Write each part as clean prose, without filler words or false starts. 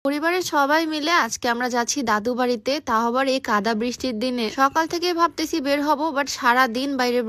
পরিবারের সবাই মিলে আজকে আমরা যাচ্ছি দাদু বাড়িতে, তাও আবার এই কাদা বৃষ্টির দিনে। সকাল থেকে ভাবতেছি বের হব, বাট সারা দিন বাইরে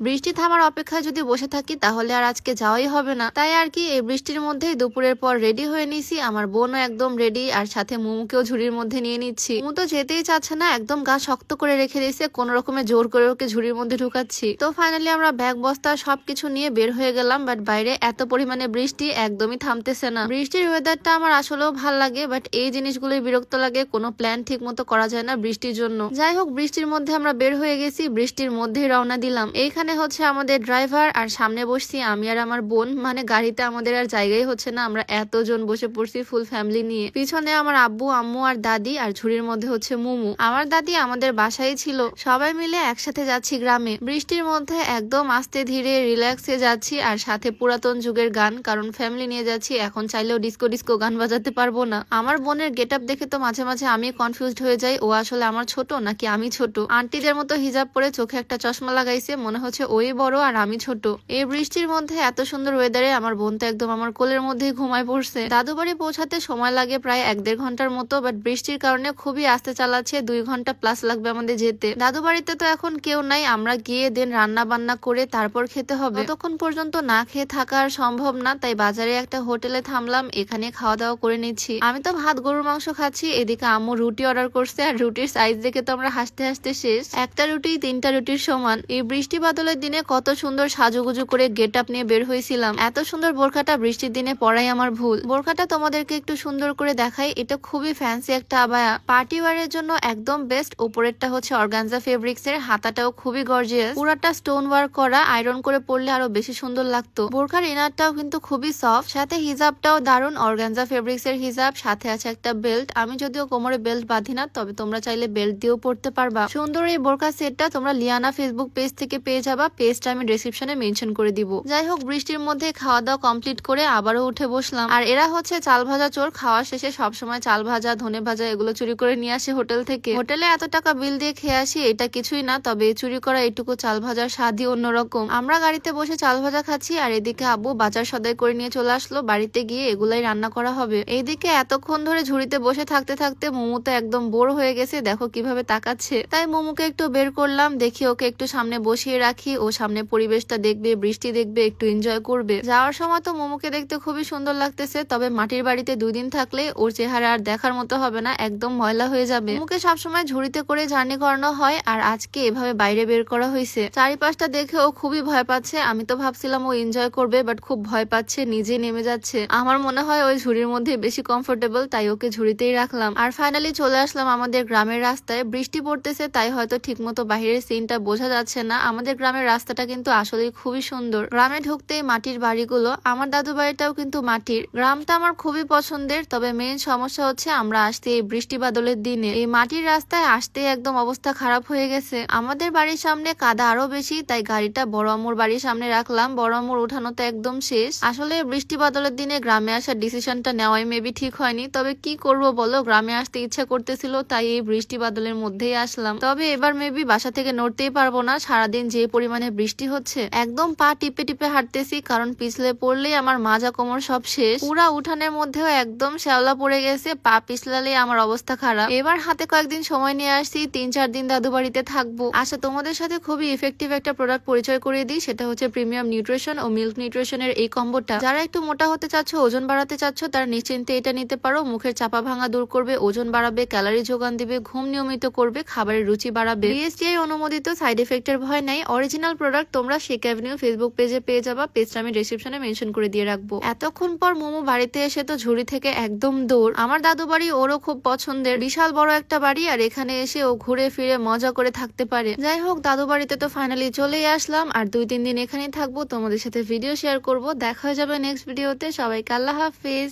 বৃষ্টি থামার অপেক্ষায় যদি বসে থাকি তাহলে আর আজকে যাওয়াই হবে না। তাই আর কি এই বৃষ্টির মধ্যেই দুপুরের পর রেডি হয়ে নিছি। আমার বোনও একদম রেডি, আর সাথে মুমুকেও ঝুড়ির মধ্যে নিয়ে নিচ্ছি। মুমু তো যেতেই চাচ্ছে না, একদম গা শক্ত করে রেখে দিয়েছে, কোন রকমে জোর করে ওকে ঝুড়ির মধ্যে ঢুকাচ্ছি। তো ফাইনালি আমরা ব্যাগ বস্তা সবকিছু নিয়ে বের হয়ে গেলাম, বাট বাইরে এত পরিমাণে বৃষ্টি একদমই থামতেছে না। বৃষ্টির ওয়েদারটা আমার আসলেও ভাল লাগে, বাট এই জিনিসগুলোই বিরক্ত লাগে, কোনো প্ল্যান ঠিক মতো করা যায় না বৃষ্টির জন্য। যাই হোক, বৃষ্টির মধ্যে আমরা বের হয়ে গেছি, বৃষ্টির মধ্যেই রওনা দিলাম। এইখানে হচ্ছে আমাদের ড্রাইভার, আর সামনে বসছি আমি আর আমার বোন। মানে গাড়িতে আমাদের আর জায়গাই হচ্ছে না, আমরা এতজন বসে পড়ছি ফুল ফ্যামিলি নিয়ে। পিছনে আমার আব্বু আম্মু আর দাদি, আর ঝুড়ির মধ্যে হচ্ছে মুমু। আমার দাদি আমাদের বাসায় ছিল। সবাই মিলে একসাথে যাচ্ছি গ্রামে। বৃষ্টির মধ্যে একদম আস্তে ধীরে রিল্যাক্সে যাচ্ছি, আর সাথে পুরাতন যুগের গান, কারণ ফ্যামিলি নিয়ে যাচ্ছি। এখন চাইলেও ডিস্কো ডিস্কো গান বাজাতে পারবো না। আমার বোনের গেট আপ দেখে তো মাঝে মাঝে আমি কনফিউজড হয়ে যাই, ও আসলে আমার ছোট নাকি আমি ছোট। আন্টিদের মতো হিজাব পরে চোখে একটা চশমা লাগাইছে, মনে হচ্ছে ওই বড় আর আমি ছোট। এই বৃষ্টির মধ্যে এত সুন্দর ওয়েদারে আমার বোন তো একদম আমার কোলের মধ্যেই ঘুমায় পড়ছে। দাদু বাড়ি পৌঁছাতে সময় লাগে প্রায় 1-1.5 ঘন্টার মতো, বাট বৃষ্টির কারণে খুবই আস্তে চালাচ্ছে। 2 ঘন্টা প্লাস লাগবে আমাদের যেতে। দাদু বাড়িতে তো এখন কেউ নাই, আমরা গিয়ে দেন রান্না বান্না করে তারপর খেতে হবে। ততক্ষণ পর্যন্ত না খেয়ে থাকা আর সম্ভব না, তাই বাজারে একটা হোটেলে থামলাম, এখানে খাওয়া দাওয়া করে নিচ্ছি। আমি তো ভাত গরুর মাংস খাচ্ছি, এদিকে আম্মু রুটি অর্ডার করছে, আর রুটির সাইজ দেখে তো আমরা হাসতে হাসতে শেষ। একটা রুটি 3টা রুটির সমান। এই বৃষ্টি বাদলের দিনে কত সুন্দর সাজুগুজু করে গেট আপ নিয়ে বের হয়েছিলাম। এত সুন্দর বোরখাটা বৃষ্টির দিনে পরাই আমার ভুল। বোরখাটা তোমাদেরকে একটু সুন্দর করে দেখাই। এটা খুবই ফ্যান্সি একটা আবায়া, পার্টি ওয়ারের জন্য একদম বেস্ট। উপরেরটা হচ্ছে অর্গানজা ফেব্রিক্স এর, হাতাটাও খুবই গর্জিয়াস, পুরাটা স্টোন ওয়ার্ক করা। আয়রন করে পরলে আরো বেশি সুন্দর লাগতো। বোরখার ইনারটাও কিন্তু খুবই সফট, সাথে হিজাবটাও দারুন, অর্গানজা ফেব্রিক্স এর হিজাব। সাথে আছে একটা বেল্ট। আমি যদিও কোমরে বেল্ট বাঁধি না, তবে তোমরা চাইলে বেল্ট দিয়েও পড়তে পারবা। সুন্দর এই বোরকা সেটটা তোমরা লিয়ানা ফেসবুক পেজ থেকে পেয়ে যাবা, পেজটা আমি ডেসক্রিপশনে মেনশন করে দিব। যাই হোক, বৃষ্টির মধ্যে খাওয়া দাওয়া কমপ্লিট করে আবারও উঠে বসলাম। আর এরা হচ্ছে চাল ভাজা চোর, খাওয়া শেষে সবসময় চাল ভাজা ধনে ভাজা এগুলো চুরি করে নিয়ে আসে হোটেল থেকে। হোটেলে এত টাকা বিল দিয়ে খেয়ে আসি, এটা কিছুই না, তবে চুরি করা এইটুকু চাল ভাজার স্বাদই অন্যরকম। আমরা গাড়িতে বসে চাল ভাজা খাচ্ছি, আর এদিকে আব্বু বাজার সদাই করে নিয়ে চলে আসলো। বাড়িতে গিয়ে এগুলাই রান্না করা হবে। এইদিকে এতক্ষণ ধরে ঝুড়িতে বসে থাকতে থাকতে মোমো তো একদম বোর হয়ে গেছে, দেখো কিভাবে তাকাচ্ছে। তাই মোমোকে একটু বের করলাম, দেখি ওকে একটু সামনে বসিয়ে রাখি, ও সামনে পরিবেশটা দেখবে, বৃষ্টি দেখবে, একটু এনজয় করবে। যাওয়ার সময় তো মোমোকে দেখতে খুবই সুন্দর লাগতেছে, তবে মাটির বাড়িতে 2 দিন থাকলে ওর চেহারা আর দেখার মতো হবে না, একদম ময়লা হয়ে যাবে। মোমোকে সবসময় ঝুড়িতে করে জার্নি করানো হয়, আর আজকে এভাবে বাইরে বের করা হয়েছে। চারিপাশটা দেখে ও খুবই ভয় পাচ্ছে। আমি তো ভাবছিলাম ও এনজয় করবে, বাট খুব ভয় পাচ্ছে, নিজে নেমে যাচ্ছে। আমার মনে হয় ওই ঝুড়ির মধ্যে বেশি কমফোর্টেবল, তাই ওকে ঝুড়িতেই রাখলাম। আর ফাইনালি চলে আসলাম আমাদের গ্রামের রাস্তায়। বৃষ্টি পড়তেছে, তাই হয়তো ঠিকমতো বাহিরের সিনটা বোঝা যাচ্ছে না। আমাদের গ্রামের রাস্তাটা কিন্তু আসলে খুবই সুন্দর। গ্রামে ঢুকতেই মাটির বাড়িগুলো, আমার দাদু বাড়িটাও কিন্তু মাটির। গ্রামটা আমার খুবই পছন্দের, তবে মেইন সমস্যা হচ্ছে আমরা আসতে এই বৃষ্টি বাদলের দিনে। এই মাটির রাস্তায় আসতে একদম অবস্থা খারাপ হয়ে গেছে। আমাদের বাড়ির সামনে কাদা আরো বেশি, তাই গাড়িটা বড় আম্মুর বাড়ির সামনে রাখলাম। বড় আম্মুর উঠানো তো একদম শেষ। আসলে বৃষ্টি বাদলের দিনে গ্রামে আসার ডিসিশনটা নেওয়াই মেবি ঠিক হয়নি, তবে কি করব বলো, গ্রামে আসতে ইচ্ছা করতেছিল, তাই এই বৃষ্টি বাদলের মধ্যেই আসলাম। তবে এবার মেবি বাসা থেকে নড়তেই পারবো না, সারাদিন যে পরিমাণে বৃষ্টি হচ্ছে। একদম পা টিপে টিপে হাঁটতেছি, কারণ পিছলে পড়লেই আমার মাজা কোমর সব শেষ। পুরা উঠানের মধ্যেও একদম শ্যাওলা পড়ে গেছে, পা পিছলালেই আমার অবস্থা খারাপ। এবার হাতে কয়েকদিন সময় নিয়ে আসছি, 3-4 দিন দাদু বাড়িতে থাকবো। আচ্ছা, তোমাদের সাথে খুবই ইফেক্টিভ একটা প্রোডাক্ট পরিচয় করিয়ে দিই, সেটা হচ্ছে প্রিমিয়াম নিউট্রিশন ও মিল্ক নিউট্রিশনের এই কম্বোটা। যারা একটু মোটা হতে চাচ্ছ, ওজন বাড়াতে চাচ্ছ, তারা নিশ্চিন্তে এটা নিতে পারো। মুখের চাপা ভাঙা দূর করবে, ওজন বাড়াবে, ক্যালোরি যোগান দিবে, ঘুম নিয়মিত করবে, খাবারের রুচি বাড়াবে। বিএসটিআই অনুমোদিত, সাইড এফেক্টের ভয় নাই। অরিজিনাল প্রোডাক্ট তোমরা শেক অ্যাভিনিউ ফেসবুক পেজে পেয়ে যাবা, পেজটা আমি ডেসক্রিপশনে মেনশন করে দিয়ে রাখবো। এতক্ষণ পর মোমো বাড়িতে এসে তো ঝুড়ি থেকে একদম দৌড়। আমার দাদু বাড়ি ওরও খুব পছন্দের, বিশাল বড় একটা বাড়ি, আর এখানে এসে ও ঘুরে ফিরে মজা করে থাকতে পারে। যাই হোক, দাদু বাড়িতে তো ফাইনালি চলেই আসলাম, আর 2-3 দিন এখানেই থাকবো। তোমাদের সাথে ভিডিও শেয়ার করব। দেখা হয়ে যাবে নেক্সট ভিডিওতে। সবাইকে আল্লাহ হাফিজ।